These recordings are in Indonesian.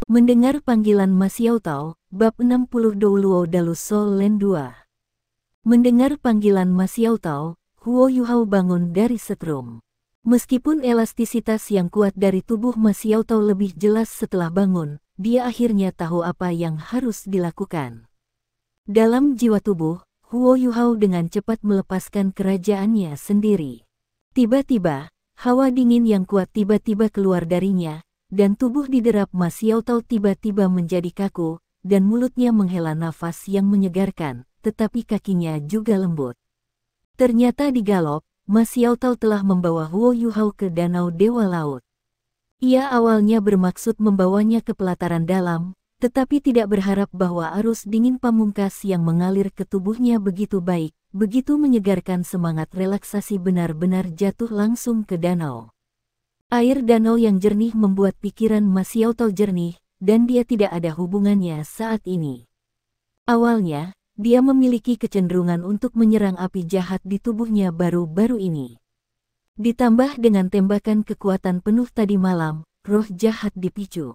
Mendengar panggilan Ma Xiaotao, bab 60 Douluo Dalus Sol Len 2. Mendengar panggilan Ma Xiaotao, Huo Yuhao bangun dari setrum. Meskipun elastisitas yang kuat dari tubuh Ma Xiaotao lebih jelas setelah bangun, dia akhirnya tahu apa yang harus dilakukan. Dalam jiwa tubuh, Huo Yuhao dengan cepat melepaskan kerajaannya sendiri. Tiba-tiba, hawa dingin yang kuat tiba-tiba keluar darinya, dan tubuh diderap Ma Xiaotao tiba-tiba menjadi kaku, dan mulutnya menghela nafas yang menyegarkan, tetapi kakinya juga lembut. Ternyata di Galop, Ma Xiaotao telah membawa Huo Yuhao ke Danau Dewa Laut. Ia awalnya bermaksud membawanya ke pelataran dalam, tetapi tidak berharap bahwa arus dingin pamungkas yang mengalir ke tubuhnya begitu baik, begitu menyegarkan semangat relaksasi benar-benar jatuh langsung ke danau. Air danau yang jernih membuat pikiran Ma Xiaotao jernih, dan dia tidak ada hubungannya saat ini. Awalnya, dia memiliki kecenderungan untuk menyerang api jahat di tubuhnya baru-baru ini. Ditambah dengan tembakan kekuatan penuh tadi malam, roh jahat dipicu.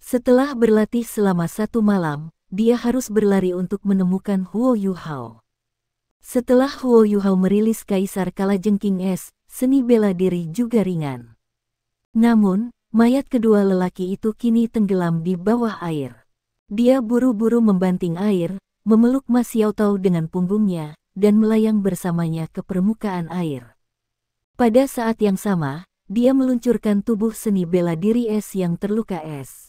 Setelah berlatih selama 1 malam, dia harus berlari untuk menemukan Huo Yuhao. Setelah Huo Yuhao merilis Kaisar Kalajengking Es, seni bela diri juga ringan. Namun, mayat kedua lelaki itu kini tenggelam di bawah air. Dia buru-buru membanting air, memeluk Ma Xiaotao dengan punggungnya, dan melayang bersamanya ke permukaan air. Pada saat yang sama, dia meluncurkan tubuh seni bela diri es yang terluka es.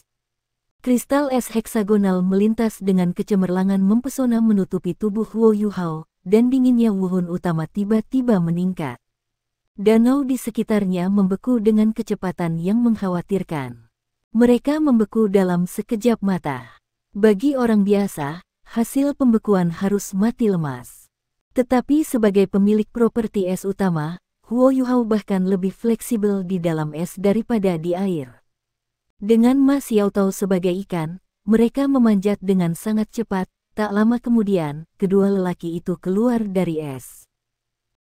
Kristal es heksagonal melintas dengan kecemerlangan mempesona menutupi tubuh Huo Yuhao, dan dinginnya wuhun utama tiba-tiba meningkat. Danau di sekitarnya membeku dengan kecepatan yang mengkhawatirkan. Mereka membeku dalam sekejap mata. Bagi orang biasa, hasil pembekuan harus mati lemas. Tetapi sebagai pemilik properti es utama, Huo Yuhao bahkan lebih fleksibel di dalam es daripada di air. Dengan Ma Xiaotao sebagai ikan, mereka memanjat dengan sangat cepat. Tak lama kemudian, kedua lelaki itu keluar dari es.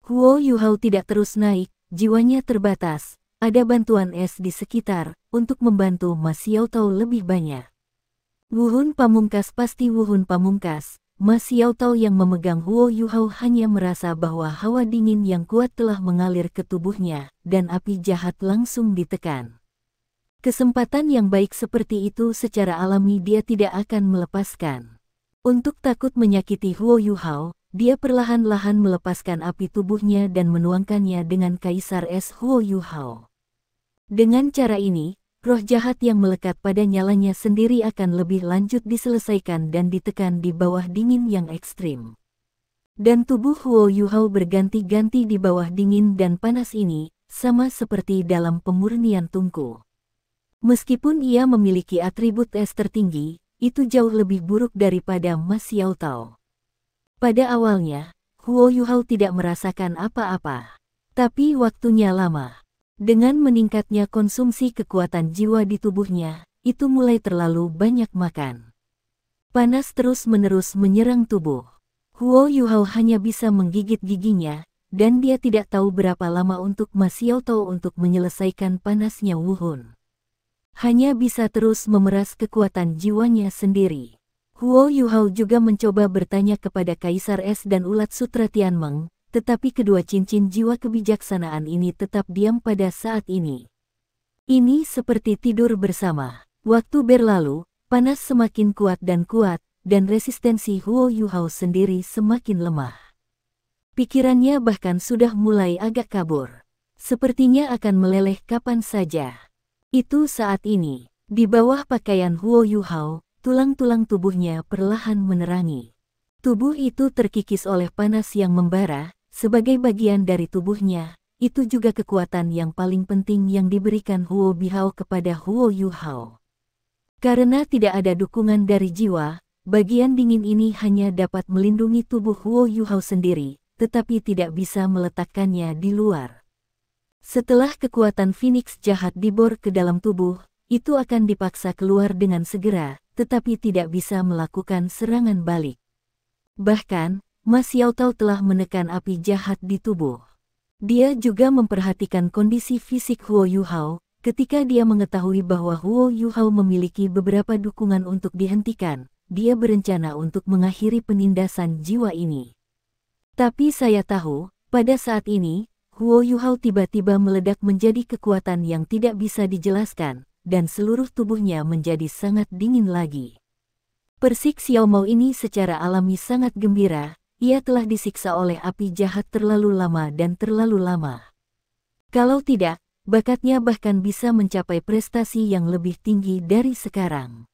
Huo Yuhao tidak terus naik, jiwanya terbatas, ada bantuan es di sekitar, untuk membantu Ma Xiaotao lebih banyak. Wuhun pamungkas pasti wuhun pamungkas, Ma Xiaotao yang memegang Huo Yuhao hanya merasa bahwa hawa dingin yang kuat telah mengalir ke tubuhnya, dan api jahat langsung ditekan. Kesempatan yang baik seperti itu secara alami dia tidak akan melepaskan. Untuk takut menyakiti Huo Yuhao, dia perlahan-lahan melepaskan api tubuhnya dan menuangkannya dengan Kaisar Es Huo Yuhao. Dengan cara ini, roh jahat yang melekat pada nyalanya sendiri akan lebih lanjut diselesaikan dan ditekan di bawah dingin yang ekstrim. Dan tubuh Huo Yuhao berganti-ganti di bawah dingin dan panas ini, sama seperti dalam pemurnian tungku. Meskipun ia memiliki atribut es tertinggi, itu jauh lebih buruk daripada Ma Xiaotao. Pada awalnya, Huo Yuhao tidak merasakan apa-apa. Tapi waktunya lama. Dengan meningkatnya konsumsi kekuatan jiwa di tubuhnya, itu mulai terlalu banyak makan. Panas terus-menerus menyerang tubuh. Huo Yuhao hanya bisa menggigit giginya, dan dia tidak tahu berapa lama untuk Ma Xiaotao untuk menyelesaikan panasnya wuhun. Hanya bisa terus memeras kekuatan jiwanya sendiri. Huo Yuhao juga mencoba bertanya kepada Kaisar Es dan Ulat Sutra Tianmeng, tetapi kedua cincin jiwa kebijaksanaan ini tetap diam pada saat ini. Ini seperti tidur bersama. Waktu berlalu, panas semakin kuat, dan resistensi Huo Yuhao sendiri semakin lemah. Pikirannya bahkan sudah mulai agak kabur. Sepertinya akan meleleh kapan saja. Itu saat ini, di bawah pakaian Huo Yuhao, tulang-tulang tubuhnya perlahan menerangi. Tubuh itu terkikis oleh panas yang membara, sebagai bagian dari tubuhnya, itu juga kekuatan yang paling penting yang diberikan Huo Bihao kepada Huo Yuhao. Karena tidak ada dukungan dari jiwa, bagian dingin ini hanya dapat melindungi tubuh Huo Yuhao sendiri, tetapi tidak bisa meletakkannya di luar. Setelah kekuatan Phoenix jahat dibor ke dalam tubuh, itu akan dipaksa keluar dengan segera, tetapi tidak bisa melakukan serangan balik. Bahkan, Ma Xiaotao telah menekan api jahat di tubuh. Dia juga memperhatikan kondisi fisik Huo Yuhao, Ketika dia mengetahui bahwa Huo Yuhao memiliki beberapa dukungan untuk dihentikan, dia berencana untuk mengakhiri penindasan jiwa ini. Tapi saya tahu, pada saat ini, Huo Yuhao tiba-tiba meledak menjadi kekuatan yang tidak bisa dijelaskan, dan seluruh tubuhnya menjadi sangat dingin lagi. Persik Xiaomao ini secara alami sangat gembira, ia telah disiksa oleh api jahat terlalu lama dan terlalu lama. Kalau tidak, bakatnya bahkan bisa mencapai prestasi yang lebih tinggi dari sekarang.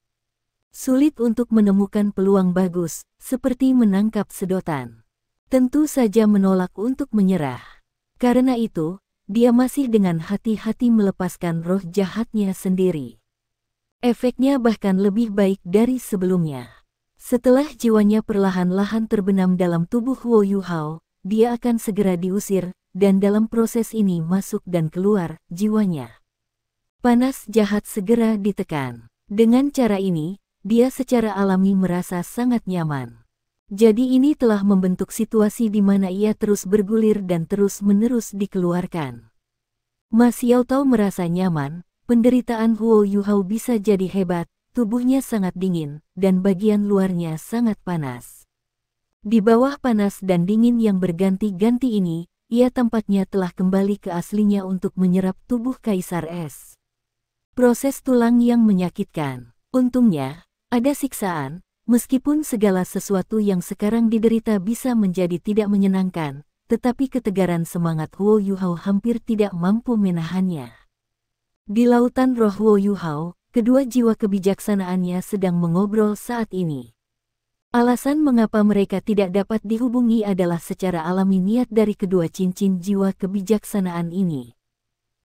Sulit untuk menemukan peluang bagus, seperti menangkap sedotan. Tentu saja menolak untuk menyerah. Karena itu, dia masih dengan hati-hati melepaskan roh jahatnya sendiri. Efeknya bahkan lebih baik dari sebelumnya. Setelah jiwanya perlahan-lahan terbenam dalam tubuh Huo Yuhao, dia akan segera diusir, dan dalam proses ini masuk dan keluar jiwanya. Panas jahat segera ditekan. Dengan cara ini, dia secara alami merasa sangat nyaman. Jadi ini telah membentuk situasi di mana ia terus bergulir dan terus-menerus dikeluarkan. Ma Xiaotao merasa nyaman, penderitaan Huo Yuhao bisa jadi hebat, tubuhnya sangat dingin, dan bagian luarnya sangat panas. Di bawah panas dan dingin yang berganti-ganti ini, ia tampaknya telah kembali ke aslinya untuk menyerap tubuh Kaisar Es. Proses tulang yang menyakitkan. Untungnya, ada siksaan, meskipun segala sesuatu yang sekarang diderita bisa menjadi tidak menyenangkan, tetapi ketegaran semangat Huo Yuhao hampir tidak mampu menahannya. Di lautan roh Huo Yuhao, kedua jiwa kebijaksanaannya sedang mengobrol saat ini. Alasan mengapa mereka tidak dapat dihubungi adalah secara alami niat dari kedua cincin jiwa kebijaksanaan ini.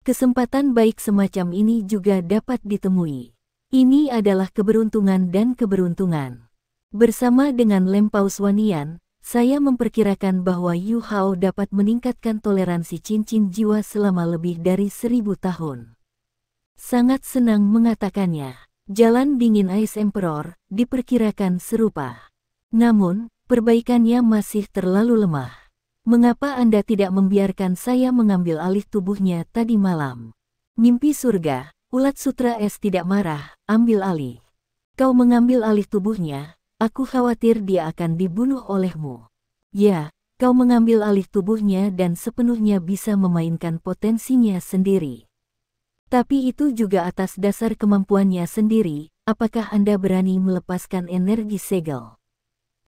Kesempatan baik semacam ini juga dapat ditemui. Ini adalah keberuntungan dan keberuntungan. Bersama dengan Lem Pauswanian, saya memperkirakan bahwa Yu Hao dapat meningkatkan toleransi cincin jiwa selama lebih dari 1000 tahun. Sangat senang mengatakannya. Jalan dingin Ice Emperor diperkirakan serupa. Namun, perbaikannya masih terlalu lemah. Mengapa Anda tidak membiarkan saya mengambil alih tubuhnya tadi malam? Mimpi surga, ulat sutra es tidak marah, ambil alih. Kau mengambil alih tubuhnya, aku khawatir dia akan dibunuh olehmu. Ya, kau mengambil alih tubuhnya dan sepenuhnya bisa memainkan potensinya sendiri. Tapi itu juga atas dasar kemampuannya sendiri, apakah Anda berani melepaskan energi segel?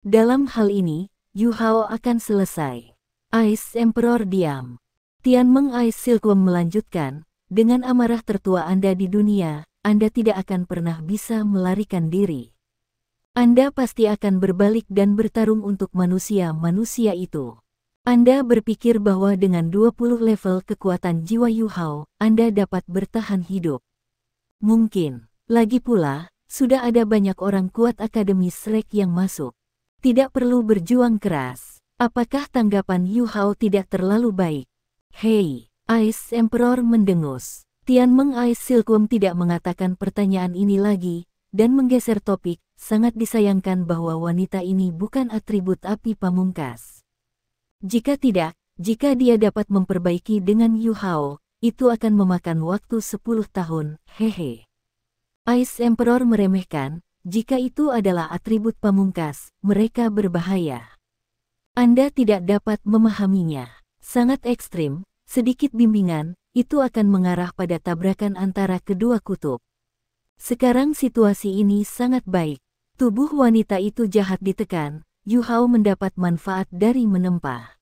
Dalam hal ini, Yu Hao akan selesai. Ice Emperor diam. Tianmeng Ice Silkworm melanjutkan, dengan amarah tertua Anda di dunia, Anda tidak akan pernah bisa melarikan diri. Anda pasti akan berbalik dan bertarung untuk manusia-manusia itu. Anda berpikir bahwa dengan 20 level kekuatan jiwa Yu Hao, Anda dapat bertahan hidup. Mungkin. Lagi pula, sudah ada banyak orang kuat Akademi Shrek yang masuk. Tidak perlu berjuang keras. Apakah tanggapan Yu Hao tidak terlalu baik? Hei, Ice Emperor mendengus. Tianmeng Ice Silkworm tidak mengatakan pertanyaan ini lagi, dan menggeser topik. Sangat disayangkan bahwa wanita ini bukan atribut api pamungkas. Jika tidak, jika dia dapat memperbaiki dengan Yu Hao, itu akan memakan waktu 10 tahun, hehe. Ice Emperor meremehkan, jika itu adalah atribut pamungkas, mereka berbahaya. Anda tidak dapat memahaminya. Sangat ekstrim, sedikit bimbingan, itu akan mengarah pada tabrakan antara kedua kutub. Sekarang situasi ini sangat baik. Tubuh wanita itu jahat ditekan, Yu Hao mendapat manfaat dari menempa.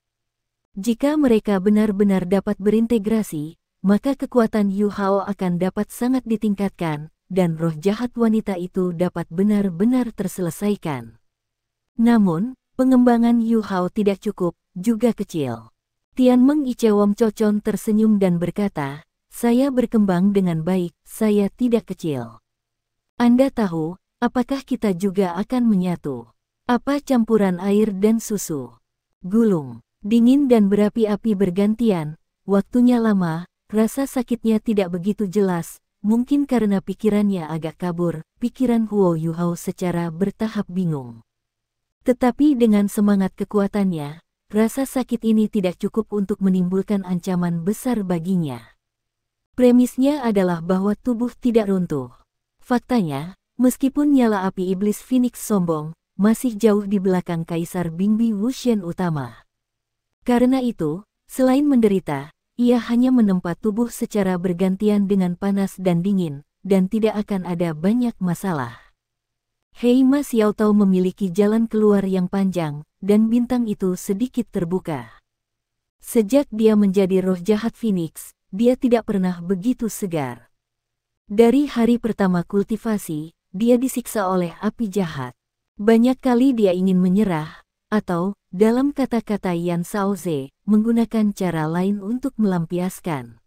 Jika mereka benar-benar dapat berintegrasi, maka kekuatan Yu Hao akan dapat sangat ditingkatkan, dan roh jahat wanita itu dapat benar-benar terselesaikan. Namun, pengembangan Yu Hao tidak cukup, juga kecil. Tianmeng Icewom Cocon tersenyum dan berkata, saya berkembang dengan baik, saya tidak kecil. Anda tahu, apakah kita juga akan menyatu? Apa campuran air dan susu? Gulung, dingin dan berapi-api bergantian, waktunya lama, rasa sakitnya tidak begitu jelas, mungkin karena pikirannya agak kabur, pikiran Huo Yuhao secara bertahap bingung. Tetapi dengan semangat kekuatannya, rasa sakit ini tidak cukup untuk menimbulkan ancaman besar baginya. Premisnya adalah bahwa tubuh tidak runtuh. Faktanya, meskipun nyala api iblis Phoenix sombong, masih jauh di belakang Kaisar Bingbi Wuxian utama. Karena itu, selain menderita, ia hanya menempa tubuh secara bergantian dengan panas dan dingin, dan tidak akan ada banyak masalah. Hei Ma Xiaotao memiliki jalan keluar yang panjang, dan bintang itu sedikit terbuka. Sejak dia menjadi roh jahat Phoenix, dia tidak pernah begitu segar. Dari hari pertama kultivasi, dia disiksa oleh api jahat. Banyak kali dia ingin menyerah, atau, dalam kata-kata Yan Shaoze, menggunakan cara lain untuk melampiaskan.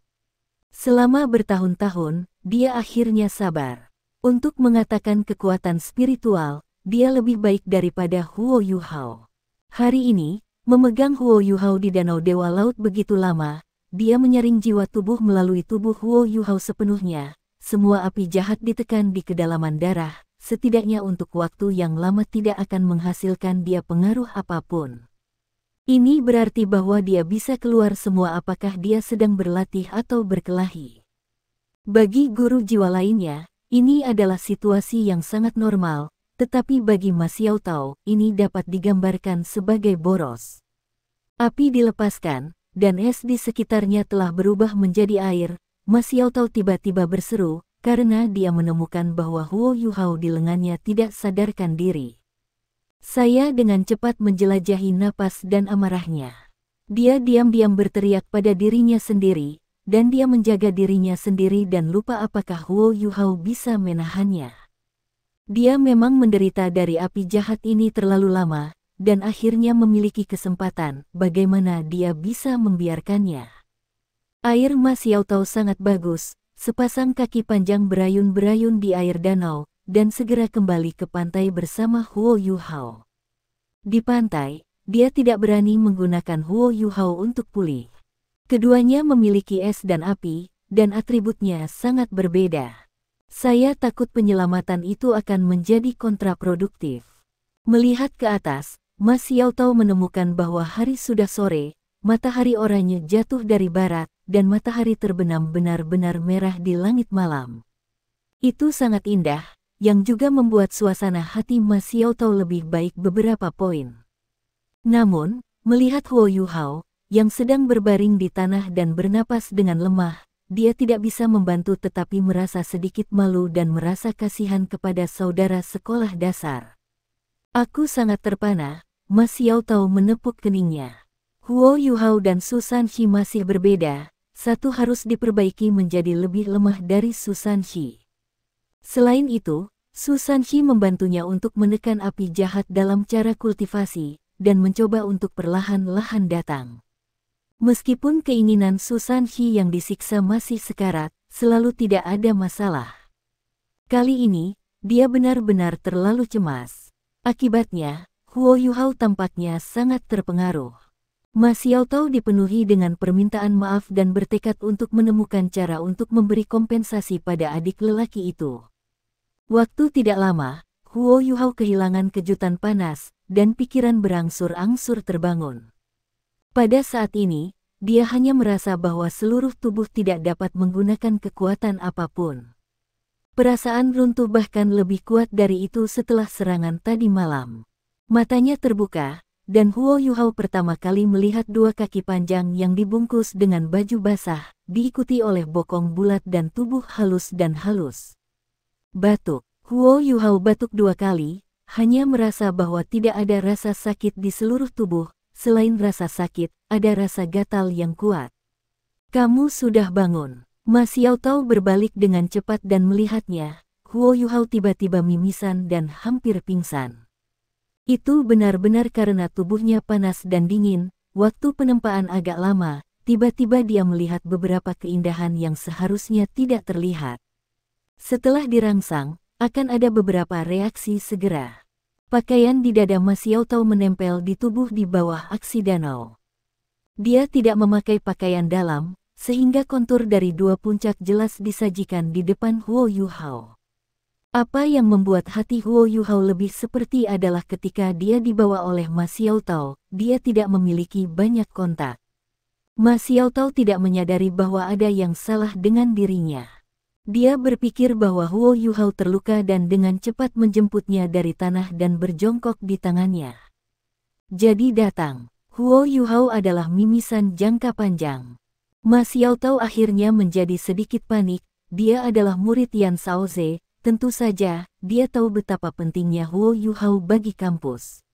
Selama bertahun-tahun, dia akhirnya sabar. Untuk mengatakan kekuatan spiritual, dia lebih baik daripada Huo Yuhao. Hari ini, memegang Huo Yuhao di Danau Dewa Laut begitu lama, dia menyaring jiwa tubuh melalui tubuh Huo Yuhao sepenuhnya. Semua api jahat ditekan di kedalaman darah, setidaknya untuk waktu yang lama tidak akan menghasilkan dia pengaruh apapun. Ini berarti bahwa dia bisa keluar semua apakah dia sedang berlatih atau berkelahi. Bagi guru jiwa lainnya, ini adalah situasi yang sangat normal, tetapi bagi Ma Xiaotao, ini dapat digambarkan sebagai boros. Api dilepaskan, dan es di sekitarnya telah berubah menjadi air. Ma Xiaotao tiba-tiba berseru, karena dia menemukan bahwa Huo Yuhao di lengannya tidak sadarkan diri. Saya dengan cepat menjelajahi napas dan amarahnya. Dia diam-diam berteriak pada dirinya sendiri, dan dia menjaga dirinya sendiri dan lupa apakah Huo Yuhao bisa menahannya. Dia memang menderita dari api jahat ini terlalu lama, dan akhirnya memiliki kesempatan bagaimana dia bisa membiarkannya. Air Ma Xiaotao sangat bagus, sepasang kaki panjang berayun-berayun di air danau, dan segera kembali ke pantai bersama Huo Yuhao. Di pantai, dia tidak berani menggunakan Huo Yuhao untuk pulih. Keduanya memiliki es dan api, dan atributnya sangat berbeda. Saya takut penyelamatan itu akan menjadi kontraproduktif. Melihat ke atas, Ma Xiaotao menemukan bahwa hari sudah sore, matahari oranye jatuh dari barat, dan matahari terbenam benar-benar merah di langit malam. Itu sangat indah, yang juga membuat suasana hati Ma Xiaotao lebih baik beberapa poin. Namun, melihat Huo Yuhao, yang sedang berbaring di tanah dan bernapas dengan lemah, dia tidak bisa membantu tetapi merasa sedikit malu dan merasa kasihan kepada saudara sekolah dasar. Aku sangat terpana, Ma Xiaotao menepuk keningnya. Huo Yuhao dan Su Sanxi masih berbeda, satu harus diperbaiki menjadi lebih lemah dari Su Sanxi. Selain itu, Su Sanxi membantunya untuk menekan api jahat dalam cara kultivasi, dan mencoba untuk perlahan-lahan datang. Meskipun keinginan Su Sanxi yang disiksa masih sekarat, selalu tidak ada masalah. Kali ini, dia benar-benar terlalu cemas. Akibatnya, Huo Yuhao tampaknya sangat terpengaruh. Ma Xiaotao dipenuhi dengan permintaan maaf dan bertekad untuk menemukan cara untuk memberi kompensasi pada adik lelaki itu. Waktu tidak lama, Huo Yuhao kehilangan kejutan panas, dan pikiran berangsur-angsur terbangun. Pada saat ini, dia hanya merasa bahwa seluruh tubuh tidak dapat menggunakan kekuatan apapun. Perasaan runtuh bahkan lebih kuat dari itu setelah serangan tadi malam. Matanya terbuka, dan Huo Yuhao pertama kali melihat dua kaki panjang yang dibungkus dengan baju basah, diikuti oleh bokong bulat dan tubuh halus dan halus. Batuk. Huo Yuhao batuk dua kali, hanya merasa bahwa tidak ada rasa sakit di seluruh tubuh, selain rasa sakit, ada rasa gatal yang kuat. Kamu sudah bangun. Ma Xiaotao berbalik dengan cepat dan melihatnya. Huo Yuhao tiba-tiba mimisan dan hampir pingsan. Itu benar-benar karena tubuhnya panas dan dingin. Waktu penempaan agak lama, tiba-tiba dia melihat beberapa keindahan yang seharusnya tidak terlihat. Setelah dirangsang, akan ada beberapa reaksi segera. Pakaian di dada Ma Xiaotao menempel di tubuh di bawah aksi danau. Dia tidak memakai pakaian dalam, sehingga kontur dari dua puncak jelas disajikan di depan Huo Yuhao. Apa yang membuat hati Huo Yuhao lebih seperti adalah ketika dia dibawa oleh Ma Xiaotao, dia tidak memiliki banyak kontak. Ma Xiaotao tidak menyadari bahwa ada yang salah dengan dirinya. Dia berpikir bahwa Huo Yuhao terluka dan dengan cepat menjemputnya dari tanah dan berjongkok di tangannya. Jadi datang. Huo Yuhao adalah mimisan jangka panjang. Ma Xiaotao akhirnya menjadi sedikit panik. Dia adalah murid Yan Shaoze. Tentu saja, dia tahu betapa pentingnya Huo Yuhao bagi kampus.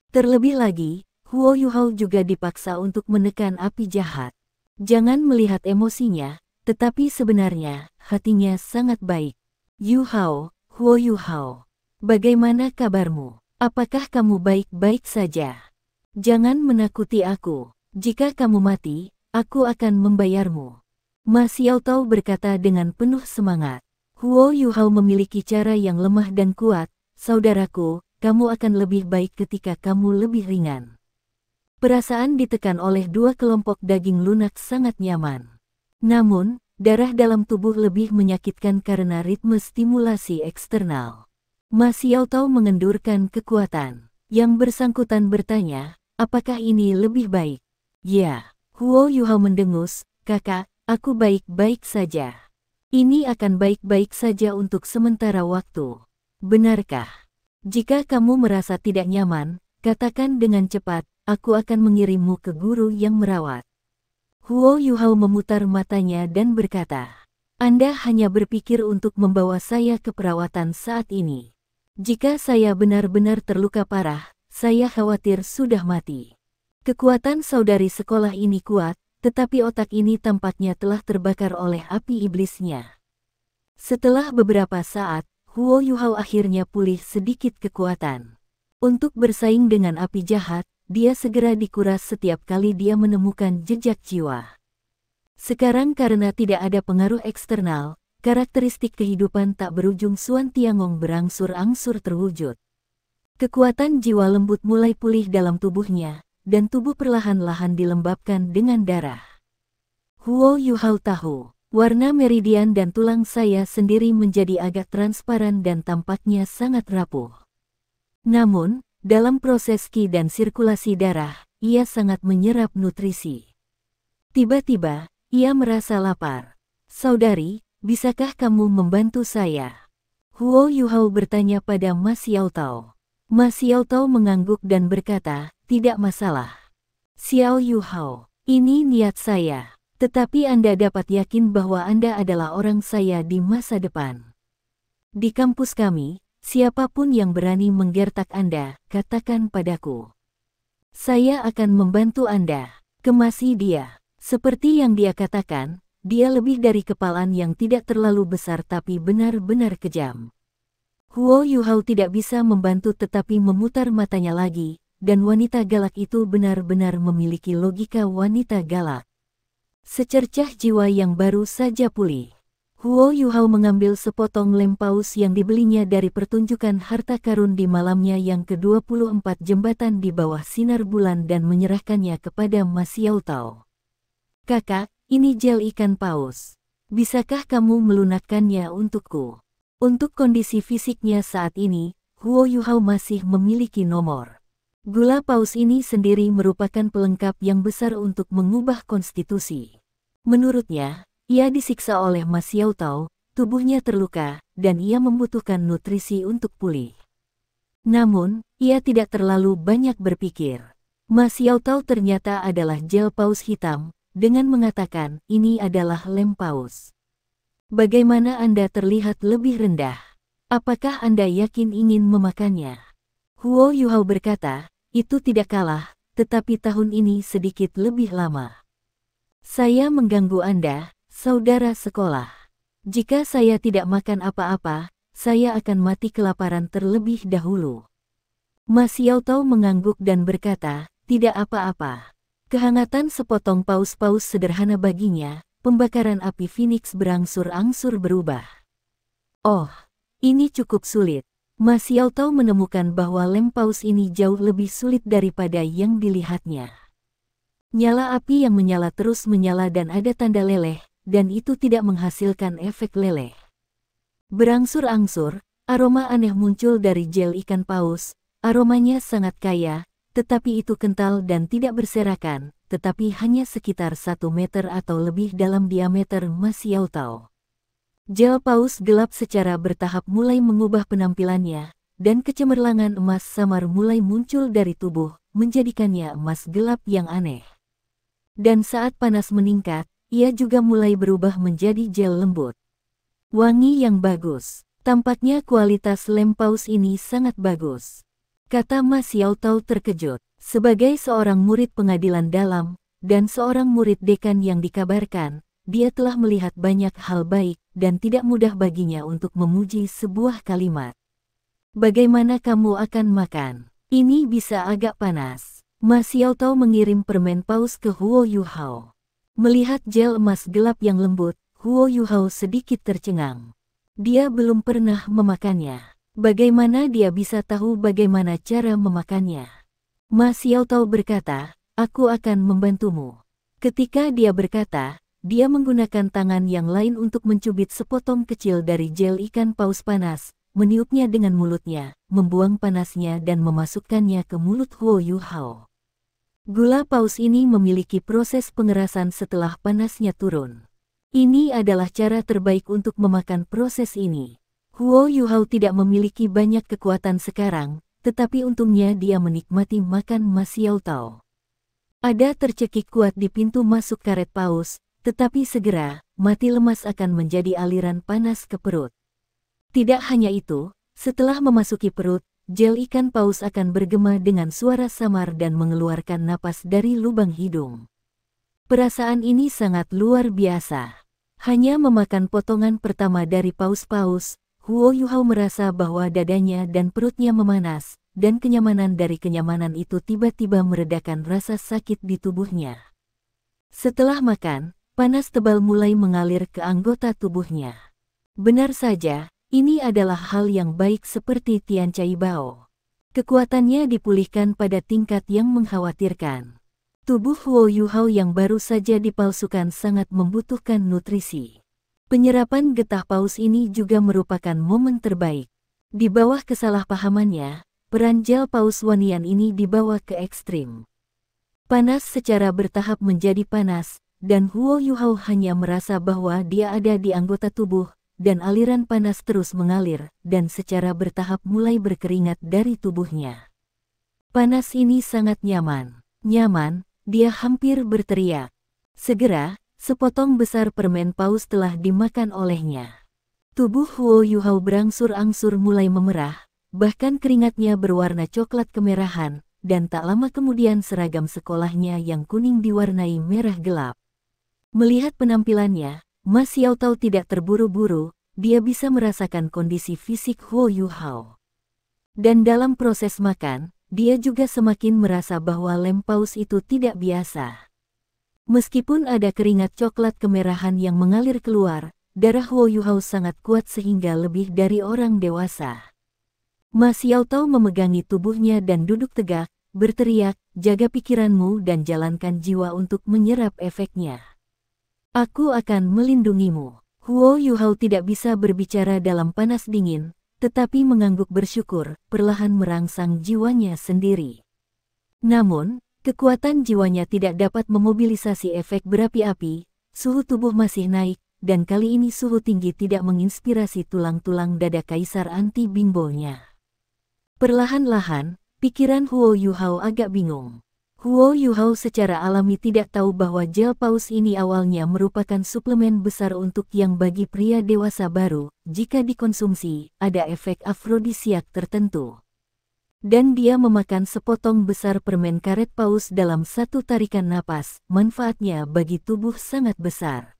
Terlebih lagi, Huo Yuhao juga dipaksa untuk menekan api jahat. Jangan melihat emosinya, tetapi sebenarnya, hatinya sangat baik. Yuhao, Huo Yuhao, bagaimana kabarmu? Apakah kamu baik-baik saja? Jangan menakuti aku. Jika kamu mati, aku akan membayarmu. Ma Xiaotao berkata dengan penuh semangat. Huo Yuhao memiliki cara yang lemah dan kuat. Saudaraku, kamu akan lebih baik ketika kamu lebih ringan. Perasaan ditekan oleh dua kelompok daging lunak sangat nyaman. Namun, darah dalam tubuh lebih menyakitkan karena ritme stimulasi eksternal. Ma Xiaotao mengendurkan kekuatan. Yang bersangkutan bertanya, apakah ini lebih baik? Ya, Huo Yuhao mendengus, kakak, aku baik-baik saja. Ini akan baik-baik saja untuk sementara waktu. Benarkah? Jika kamu merasa tidak nyaman, katakan dengan cepat, aku akan mengirimmu ke guru yang merawat. Huo Yuhao memutar matanya dan berkata, Anda hanya berpikir untuk membawa saya ke perawatan saat ini. Jika saya benar-benar terluka parah, saya khawatir sudah mati. Kekuatan saudari sekolah ini kuat, tetapi otak ini tampaknya telah terbakar oleh api iblisnya. Setelah beberapa saat, Huo Yuhao akhirnya pulih sedikit kekuatan. Untuk bersaing dengan api jahat, dia segera dikuras setiap kali dia menemukan jejak jiwa. Sekarang karena tidak ada pengaruh eksternal, karakteristik kehidupan tak berujung Suan Tiangong berangsur-angsur terwujud. Kekuatan jiwa lembut mulai pulih dalam tubuhnya, dan tubuh perlahan-lahan dilembabkan dengan darah. Huo Yuhao tahu, warna meridian dan tulang saya sendiri menjadi agak transparan dan tampaknya sangat rapuh. Namun, dalam proses qi dan sirkulasi darah, ia sangat menyerap nutrisi. Tiba-tiba, ia merasa lapar. Saudari, bisakah kamu membantu saya? Huo Yuhao bertanya pada Ma Xiaotao. Ma Xiaotao mengangguk dan berkata, tidak masalah. Xiao Yuhao, ini niat saya. Tetapi Anda dapat yakin bahwa Anda adalah orang saya di masa depan. Di kampus kami, siapapun yang berani menggertak Anda, katakan padaku. Saya akan membantu Anda. Kemasi dia. Seperti yang dia katakan, dia lebih dari kepalan yang tidak terlalu besar tapi benar-benar kejam. Huo Yuhao tidak bisa membantu tetapi memutar matanya lagi, dan wanita galak itu benar-benar memiliki logika wanita galak. Secercah jiwa yang baru saja pulih. Huo Yuhao mengambil sepotong lem paus yang dibelinya dari pertunjukan harta karun di malamnya yang ke-24 jembatan di bawah sinar bulan dan menyerahkannya kepada Ma Xiaotao. Kakak, ini gel ikan paus. Bisakah kamu melunakkannya untukku? Untuk kondisi fisiknya saat ini, Huo Yuhao masih memiliki nomor. Gula paus ini sendiri merupakan pelengkap yang besar untuk mengubah konstitusi. Menurutnya, ia disiksa oleh Ma Xiaotao, tubuhnya terluka, dan ia membutuhkan nutrisi untuk pulih. Namun, ia tidak terlalu banyak berpikir. Ma Xiaotao ternyata adalah gel paus hitam, dengan mengatakan, ini adalah lem paus. Bagaimana Anda terlihat lebih rendah? Apakah Anda yakin ingin memakannya? Huo Yuhao berkata, itu tidak kalah, tetapi tahun ini sedikit lebih lama. Saya mengganggu Anda, saudara sekolah. Jika saya tidak makan apa-apa, saya akan mati kelaparan terlebih dahulu. Ma Xiaotao mengangguk dan berkata, tidak apa-apa. Kehangatan sepotong paus-paus sederhana baginya, pembakaran api Phoenix berangsur-angsur berubah. Oh, ini cukup sulit. Ma Xiaotao menemukan bahwa lem paus ini jauh lebih sulit daripada yang dilihatnya. Nyala api yang menyala terus menyala dan ada tanda leleh, dan itu tidak menghasilkan efek leleh. Berangsur-angsur, aroma aneh muncul dari gel ikan paus. Aromanya sangat kaya, tetapi itu kental dan tidak berserakan, tetapi hanya sekitar 1 meter atau lebih dalam diameter Ma Xiaotao. Gel paus gelap secara bertahap mulai mengubah penampilannya, dan kecemerlangan emas samar mulai muncul dari tubuh, menjadikannya emas gelap yang aneh. Dan saat panas meningkat, ia juga mulai berubah menjadi gel lembut. Wangi yang bagus. Tampaknya kualitas lem paus ini sangat bagus, kata Ma Xiaotao terkejut. Sebagai seorang murid pengadilan dalam, dan seorang murid dekan yang dikabarkan, dia telah melihat banyak hal baik, dan tidak mudah baginya untuk memuji sebuah kalimat. Bagaimana kamu akan makan? Ini bisa agak panas. Ma Xiaotao mengirim permen paus ke Huo Yuhao. Melihat gel emas gelap yang lembut, Huo Yuhao sedikit tercengang. Dia belum pernah memakannya. Bagaimana dia bisa tahu bagaimana cara memakannya? Ma Xiaotao berkata, aku akan membantumu. Ketika dia berkata, dia menggunakan tangan yang lain untuk mencubit sepotong kecil dari gel ikan paus panas, meniupnya dengan mulutnya, membuang panasnya dan memasukkannya ke mulut Huo Yuhao. Gula paus ini memiliki proses pengerasan setelah panasnya turun. Ini adalah cara terbaik untuk memakan proses ini. Huo Yuhao tidak memiliki banyak kekuatan sekarang, tetapi untungnya dia menikmati makan Ma Xiaotao. Ada tercekik kuat di pintu masuk karet paus, tetapi segera, mati lemas akan menjadi aliran panas ke perut. Tidak hanya itu, setelah memasuki perut, gel ikan paus akan bergema dengan suara samar dan mengeluarkan napas dari lubang hidung. Perasaan ini sangat luar biasa. Hanya memakan potongan pertama dari paus-paus, Huo Yuhao merasa bahwa dadanya dan perutnya memanas, dan kenyamanan dari kenyamanan itu tiba-tiba meredakan rasa sakit di tubuhnya. Setelah makan, panas tebal mulai mengalir ke anggota tubuhnya. Benar saja, ini adalah hal yang baik seperti Tian Cai Bao. Kekuatannya dipulihkan pada tingkat yang mengkhawatirkan. Tubuh Huo Yuhao yang baru saja dipalsukan sangat membutuhkan nutrisi. Penyerapan getah paus ini juga merupakan momen terbaik. Di bawah kesalahpahamannya, peran gel paus Wanian ini dibawa ke ekstrim. Panas secara bertahap menjadi panas, dan Huo Yuhao hanya merasa bahwa dia ada di anggota tubuh, dan aliran panas terus mengalir, dan secara bertahap mulai berkeringat dari tubuhnya. Panas ini sangat nyaman. Nyaman. Dia hampir berteriak. Segera, sepotong besar permen paus telah dimakan olehnya. Tubuh Huo Yuhao berangsur-angsur mulai memerah, bahkan keringatnya berwarna coklat kemerahan, dan tak lama kemudian seragam sekolahnya yang kuning diwarnai merah gelap. Melihat penampilannya, Ma Xiaotao tidak terburu-buru, dia bisa merasakan kondisi fisik Huo Yuhao. Dan dalam proses makan, dia juga semakin merasa bahwa lem paus itu tidak biasa. Meskipun ada keringat coklat kemerahan yang mengalir keluar, darah Huo Yuhao sangat kuat sehingga lebih dari orang dewasa. Ma Xiaotao memegangi tubuhnya dan duduk tegak, berteriak, jaga pikiranmu dan jalankan jiwa untuk menyerap efeknya. Aku akan melindungimu. Huo Yuhao tidak bisa berbicara dalam panas dingin, tetapi mengangguk bersyukur, perlahan merangsang jiwanya sendiri. Namun, kekuatan jiwanya tidak dapat memobilisasi efek berapi-api, suhu tubuh masih naik, dan kali ini suhu tinggi tidak menginspirasi tulang-tulang dada kaisar anti-bimbonya. Perlahan-lahan, pikiran Huo Yuhao agak bingung. Huo Yuhao secara alami tidak tahu bahwa gel paus ini awalnya merupakan suplemen besar untuk yang bagi pria dewasa baru, jika dikonsumsi, ada efek afrodisiak tertentu. Dan dia memakan sepotong besar permen karet paus dalam satu tarikan napas, manfaatnya bagi tubuh sangat besar.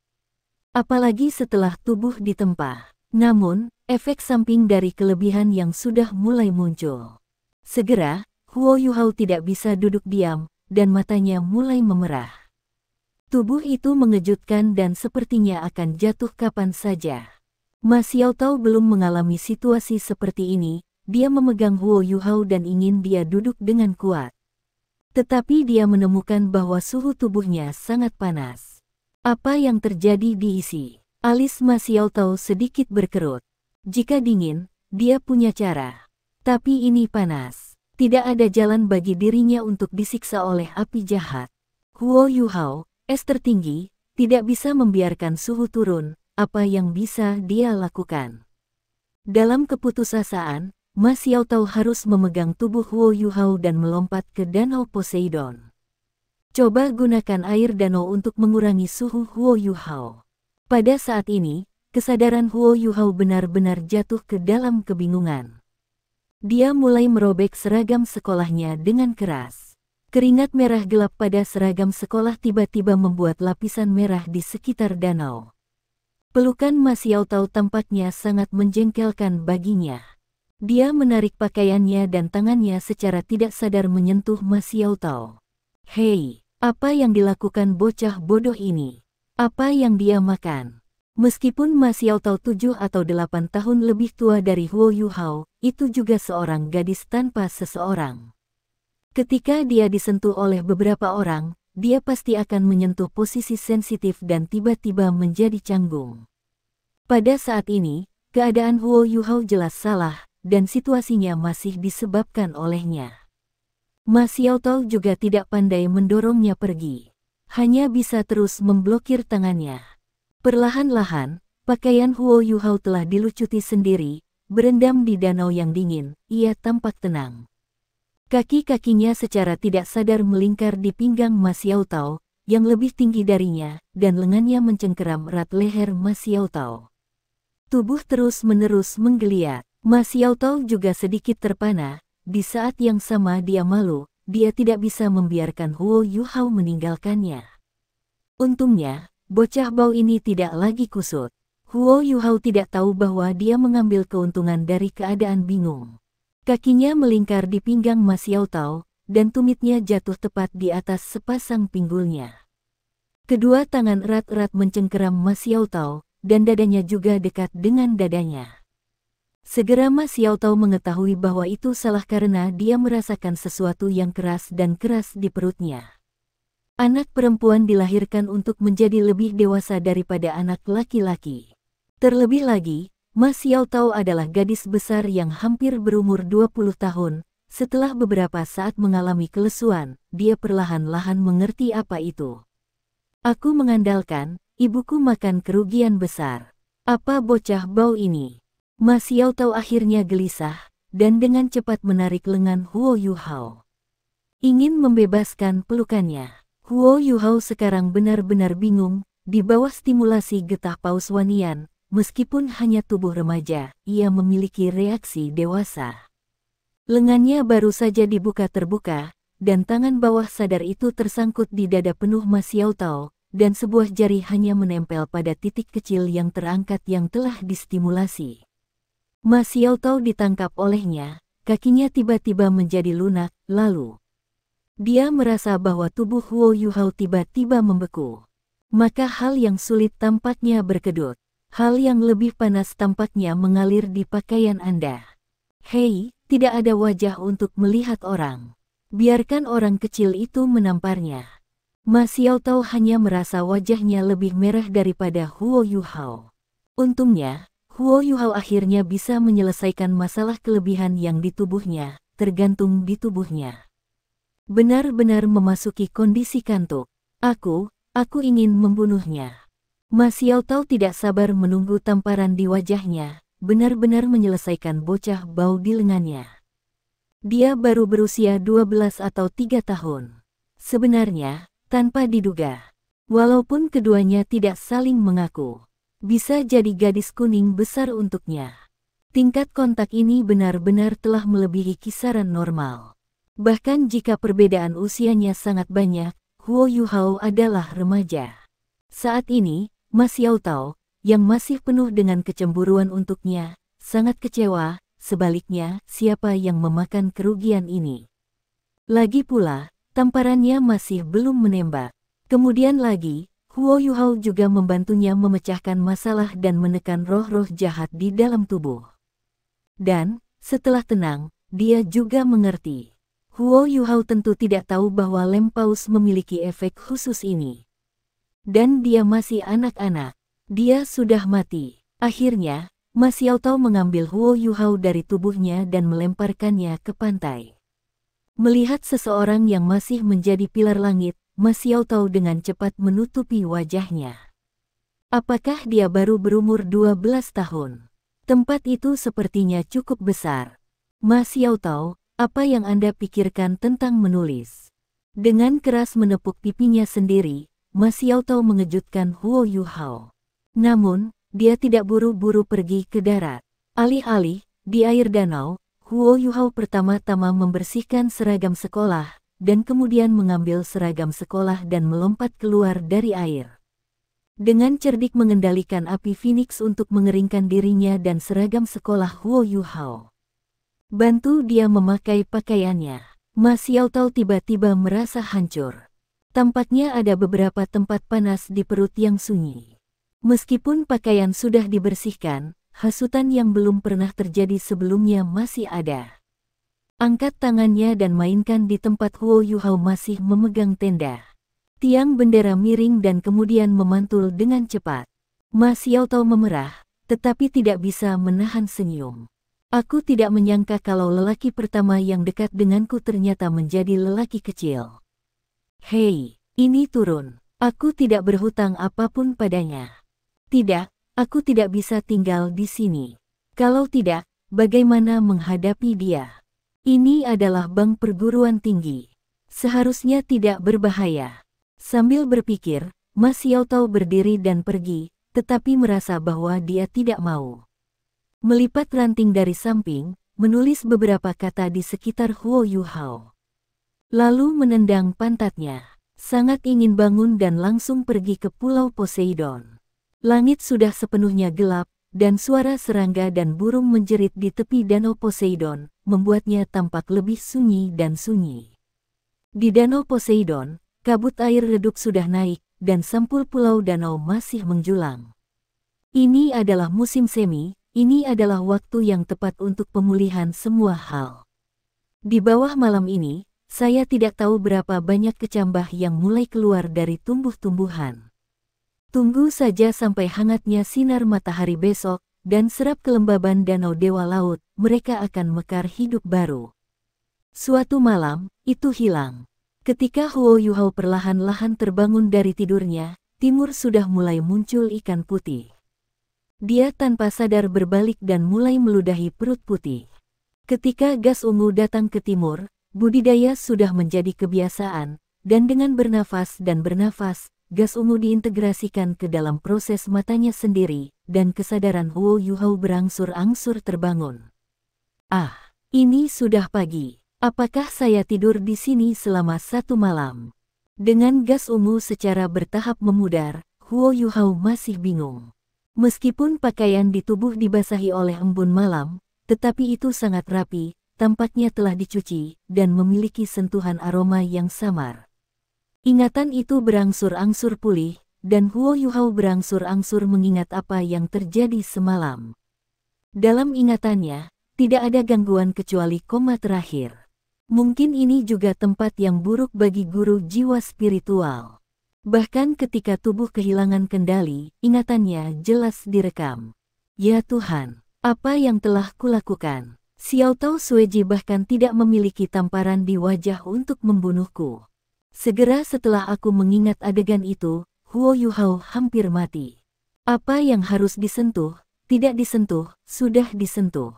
Apalagi setelah tubuh ditempa. Namun, efek samping dari kelebihan yang sudah mulai muncul. Segera, Huo Yuhao tidak bisa duduk diam, dan matanya mulai memerah. Tubuh itu mengejutkan dan sepertinya akan jatuh kapan saja. Ma Xiaotao belum mengalami situasi seperti ini, dia memegang Huo Yuhao dan ingin dia duduk dengan kuat. Tetapi dia menemukan bahwa suhu tubuhnya sangat panas. Apa yang terjadi diisi? Alis Ma Xiaotao sedikit berkerut. Jika dingin, dia punya cara. Tapi ini panas. Tidak ada jalan bagi dirinya untuk disiksa oleh api jahat. Huo Yuhao, es tertinggi, tidak bisa membiarkan suhu turun, apa yang bisa dia lakukan? Dalam keputusasaan, Ma Xiaotao harus memegang tubuh Huo Yuhao dan melompat ke Danau Poseidon. Coba gunakan air danau untuk mengurangi suhu Huo Yuhao. Pada saat ini, kesadaran Huo Yuhao benar-benar jatuh ke dalam kebingungan. Dia mulai merobek seragam sekolahnya dengan keras. Keringat merah gelap pada seragam sekolah tiba-tiba membuat lapisan merah di sekitar danau. Pelukan Ma Xiaotao tampaknya sangat menjengkelkan baginya. Dia menarik pakaiannya dan tangannya secara tidak sadar menyentuh Ma Xiaotao. Hei, apa yang dilakukan bocah bodoh ini? Apa yang dia makan? Meskipun Ma Xiaotao 7 atau 8 tahun lebih tua dari Huo Yuhao, itu juga seorang gadis tanpa seseorang. Ketika dia disentuh oleh beberapa orang, dia pasti akan menyentuh posisi sensitif dan tiba-tiba menjadi canggung. Pada saat ini, keadaan Huo Yuhao jelas salah, dan situasinya masih disebabkan olehnya. Ma Xiaotao juga tidak pandai mendorongnya pergi. Hanya bisa terus memblokir tangannya. Perlahan-lahan, pakaian Huo Yuhao telah dilucuti sendiri, berendam di danau yang dingin, ia tampak tenang. Kaki-kakinya secara tidak sadar melingkar di pinggang Ma Xiaotao, yang lebih tinggi darinya, dan lengannya mencengkeram erat leher Ma Xiaotao. Tubuh terus-menerus menggeliat. Ma Xiaotao juga sedikit terpana, di saat yang sama dia malu, dia tidak bisa membiarkan Huo Yuhao meninggalkannya. Untungnya, bocah bau ini tidak lagi kusut. Huo Yuhao tidak tahu bahwa dia mengambil keuntungan dari keadaan bingung. Kakinya melingkar di pinggang Ma Xiaotao, dan tumitnya jatuh tepat di atas sepasang pinggulnya. Kedua tangan erat-erat mencengkeram Ma Xiaotao, dan dadanya juga dekat dengan dadanya. Segera Ma Xiaotao mengetahui bahwa itu salah karena dia merasakan sesuatu yang keras dan keras di perutnya. Anak perempuan dilahirkan untuk menjadi lebih dewasa daripada anak laki-laki. Terlebih lagi, Ma Xiaotao adalah gadis besar yang hampir berumur 20 tahun. Setelah beberapa saat mengalami kelesuan, dia perlahan-lahan mengerti apa itu. Aku mengandalkan, ibuku makan kerugian besar. Apa bocah bau ini? Ma Xiaotao akhirnya gelisah, dan dengan cepat menarik lengan Huo Yuhao. Ingin membebaskan pelukannya. Huo Yuhao sekarang benar-benar bingung, di bawah stimulasi getah paus wanian. Meskipun hanya tubuh remaja, ia memiliki reaksi dewasa. Lengannya baru saja dibuka terbuka, dan tangan bawah sadar itu tersangkut di dada penuh Ma Xiaotao, dan sebuah jari hanya menempel pada titik kecil yang terangkat yang telah distimulasi. Ma Xiaotao ditangkap olehnya, kakinya tiba-tiba menjadi lunak, lalu dia merasa bahwa tubuh Huo Yuhao tiba-tiba membeku. Maka hal yang sulit tampaknya berkedut. Hal yang lebih panas tampaknya mengalir di pakaian Anda. Hei, tidak ada wajah untuk melihat orang. Biarkan orang kecil itu menamparnya. Ma Xiaotao hanya merasa wajahnya lebih merah daripada Huo Yuhao. Untungnya, Huo Yuhao akhirnya bisa menyelesaikan masalah kelebihan yang di tubuhnya, tergantung di tubuhnya. Benar-benar memasuki kondisi kantuk. Aku ingin membunuhnya. Ma Xiaotao tidak sabar menunggu tamparan di wajahnya, benar-benar menyelesaikan bocah bau di lengannya. Dia baru berusia 12 atau 3 tahun. Sebenarnya, tanpa diduga, walaupun keduanya tidak saling mengaku, bisa jadi gadis kuning besar untuknya. Tingkat kontak ini benar-benar telah melebihi kisaran normal. Bahkan jika perbedaan usianya sangat banyak, Huo Yuhao adalah remaja. Saat ini, Ma Xiaotao, yang masih penuh dengan kecemburuan untuknya, sangat kecewa. Sebaliknya, siapa yang memakan kerugian ini? Lagi pula, tamparannya masih belum menembak. Kemudian lagi, Huo Yuhao juga membantunya memecahkan masalah dan menekan roh-roh jahat di dalam tubuh. Dan, setelah tenang, dia juga mengerti. Huo Yuhao tentu tidak tahu bahwa lem paus memiliki efek khusus ini. Dan dia masih anak-anak. Dia sudah mati. Akhirnya, Ma Xiaotao mengambil Huo Yuhao dari tubuhnya dan melemparkannya ke pantai. Melihat seseorang yang masih menjadi pilar langit, Ma Xiaotao dengan cepat menutupi wajahnya. Apakah dia baru berumur 12 tahun? Tempat itu sepertinya cukup besar. Ma Xiaotao, apa yang Anda pikirkan tentang menulis? Dengan keras menepuk pipinya sendiri, Ma Xiaotao mengejutkan Huo Yuhao. Namun, dia tidak buru-buru pergi ke darat. Alih-alih, di air danau, Huo Yuhao pertama-tama membersihkan seragam sekolah, dan kemudian mengambil seragam sekolah dan melompat keluar dari air. Dengan cerdik mengendalikan api Phoenix untuk mengeringkan dirinya dan seragam sekolah Huo Yuhao. Bantu dia memakai pakaiannya. Ma Xiaotao tiba-tiba merasa hancur. Tampaknya ada beberapa tempat panas di perut yang sunyi. Meskipun pakaian sudah dibersihkan, hasutan yang belum pernah terjadi sebelumnya masih ada. Angkat tangannya dan mainkan di tempat Huo Yuhao masih memegang tenda. Tiang bendera miring dan kemudian memantul dengan cepat. Ma Xiaotao memerah, tetapi tidak bisa menahan senyum. Aku tidak menyangka kalau lelaki pertama yang dekat denganku ternyata menjadi lelaki kecil. Hei, ini turun. Aku tidak berhutang apapun padanya. Tidak. Aku tidak bisa tinggal di sini. Kalau tidak, bagaimana menghadapi dia? Ini adalah bank perguruan tinggi. Seharusnya tidak berbahaya. Sambil berpikir, Ma Xiaotao berdiri dan pergi, tetapi merasa bahwa dia tidak mau. Melipat ranting dari samping, menulis beberapa kata di sekitar Huo Yuhao. Lalu menendang pantatnya. Sangat ingin bangun dan langsung pergi ke Pulau Poseidon. Langit sudah sepenuhnya gelap, dan suara serangga dan burung menjerit di tepi danau Poseidon, membuatnya tampak lebih sunyi dan sunyi. Di danau Poseidon, kabut air redup sudah naik, dan sampul pulau danau masih menjulang. Ini adalah musim semi, ini adalah waktu yang tepat untuk pemulihan semua hal. Di bawah malam ini, saya tidak tahu berapa banyak kecambah yang mulai keluar dari tumbuh-tumbuhan. Tunggu saja sampai hangatnya sinar matahari besok, dan serap kelembaban danau Dewa Laut, mereka akan mekar hidup baru. Suatu malam, itu hilang. Ketika Huo Yuhao perlahan-lahan terbangun dari tidurnya, timur sudah mulai muncul ikan putih. Dia tanpa sadar berbalik dan mulai meludahi perut putih. Ketika gas ungu datang ke timur, budidaya sudah menjadi kebiasaan, dan dengan bernafas dan bernafas, gas ungu diintegrasikan ke dalam proses matanya sendiri, dan kesadaran Huo Yuhao berangsur-angsur terbangun. Ah, ini sudah pagi. Apakah saya tidur di sini selama 1 malam? Dengan gas ungu secara bertahap memudar, Huo Yuhao masih bingung. Meskipun pakaian di tubuh dibasahi oleh embun malam, tetapi itu sangat rapi, tampaknya telah dicuci, dan memiliki sentuhan aroma yang samar. Ingatan itu berangsur-angsur pulih, dan Huo Yuhao berangsur-angsur mengingat apa yang terjadi semalam. Dalam ingatannya, tidak ada gangguan kecuali koma terakhir. Mungkin ini juga tempat yang buruk bagi guru jiwa spiritual. Bahkan ketika tubuh kehilangan kendali, ingatannya jelas direkam. Ya Tuhan, apa yang telah kulakukan? Xiaotao Sueji bahkan tidak memiliki tamparan di wajah untuk membunuhku. Segera setelah aku mengingat adegan itu, Huo Yuhao hampir mati. Apa yang harus disentuh, tidak disentuh, sudah disentuh.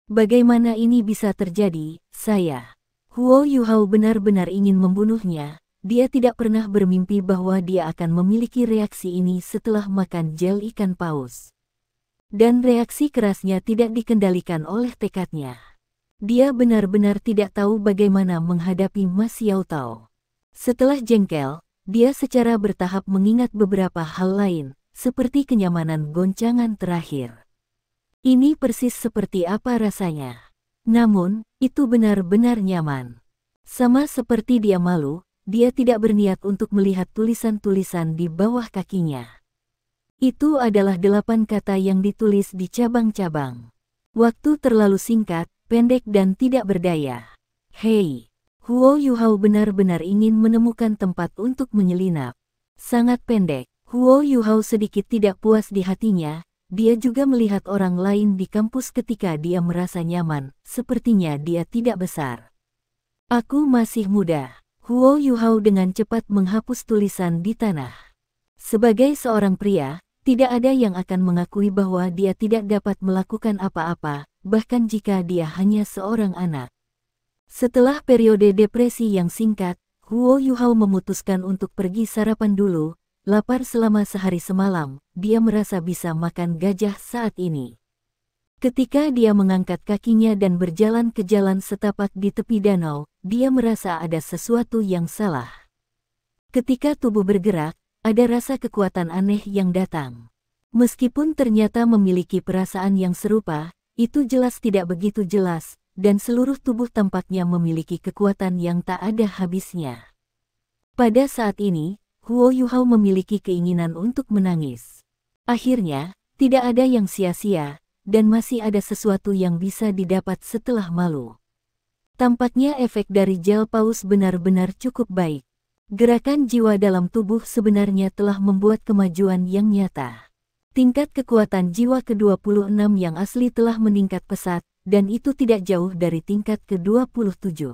Bagaimana ini bisa terjadi, saya? Huo Yuhao benar-benar ingin membunuhnya, dia tidak pernah bermimpi bahwa dia akan memiliki reaksi ini setelah makan gel ikan paus. Dan reaksi kerasnya tidak dikendalikan oleh tekadnya. Dia benar-benar tidak tahu bagaimana menghadapi Ma Xiaotao. Setelah jengkel, dia secara bertahap mengingat beberapa hal lain, seperti kenyamanan goncangan terakhir. Ini persis seperti apa rasanya. Namun, itu benar-benar nyaman. Sama seperti dia malu, dia tidak berniat untuk melihat tulisan-tulisan di bawah kakinya. Itu adalah 8 kata yang ditulis di cabang-cabang. Waktu terlalu singkat, pendek dan tidak berdaya. Hei! Huo Yuhao benar-benar ingin menemukan tempat untuk menyelinap. Sangat pendek. Huo Yuhao sedikit tidak puas di hatinya, dia juga melihat orang lain di kampus ketika dia merasa nyaman, sepertinya dia tidak besar. Aku masih muda. Huo Yuhao dengan cepat menghapus tulisan di tanah. Sebagai seorang pria, tidak ada yang akan mengakui bahwa dia tidak dapat melakukan apa-apa, bahkan jika dia hanya seorang anak. Setelah periode depresi yang singkat, Huo Yuhao memutuskan untuk pergi sarapan dulu. Lapar selama sehari semalam, dia merasa bisa makan gajah saat ini. Ketika dia mengangkat kakinya dan berjalan ke jalan setapak di tepi danau, dia merasa ada sesuatu yang salah. Ketika tubuh bergerak, ada rasa kekuatan aneh yang datang. Meskipun ternyata memiliki perasaan yang serupa, itu jelas tidak begitu jelas, dan seluruh tubuh tampaknya memiliki kekuatan yang tak ada habisnya. Pada saat ini, Huo Yuhao memiliki keinginan untuk menangis. Akhirnya, tidak ada yang sia-sia, dan masih ada sesuatu yang bisa didapat setelah malu. Tampaknya efek dari gel paus benar-benar cukup baik. Gerakan jiwa dalam tubuh sebenarnya telah membuat kemajuan yang nyata. Tingkat kekuatan jiwa ke-26 yang asli telah meningkat pesat, dan itu tidak jauh dari tingkat ke-27.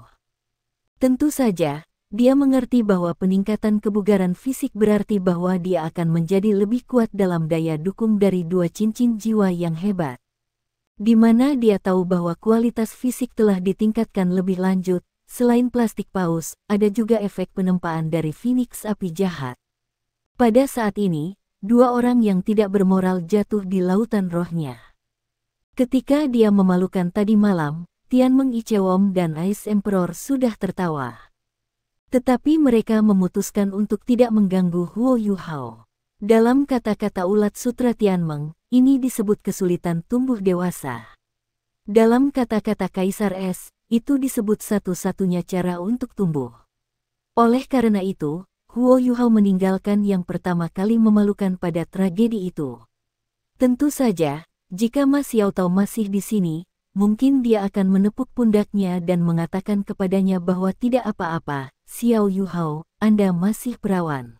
Tentu saja, dia mengerti bahwa peningkatan kebugaran fisik berarti bahwa dia akan menjadi lebih kuat dalam daya dukung dari dua cincin jiwa yang hebat. Di mana dia tahu bahwa kualitas fisik telah ditingkatkan lebih lanjut, selain plastik paus, ada juga efek penempaan dari Phoenix api jahat. Pada saat ini, dua orang yang tidak bermoral jatuh di lautan rohnya. Ketika dia memalukan tadi malam, Tianmeng Ichewom dan Ice Emperor sudah tertawa. Tetapi mereka memutuskan untuk tidak mengganggu Huo Yuhao. Dalam kata-kata ulat sutra Tianmeng, ini disebut kesulitan tumbuh dewasa. Dalam kata-kata Kaisar Es, itu disebut satu-satunya cara untuk tumbuh. Oleh karena itu, Huo Yuhao meninggalkan yang pertama kali memalukan pada tragedi itu. Tentu saja, jika Ma Xiaotao masih di sini, mungkin dia akan menepuk pundaknya dan mengatakan kepadanya bahwa tidak apa-apa, Xiao Yuhao, Anda masih perawan.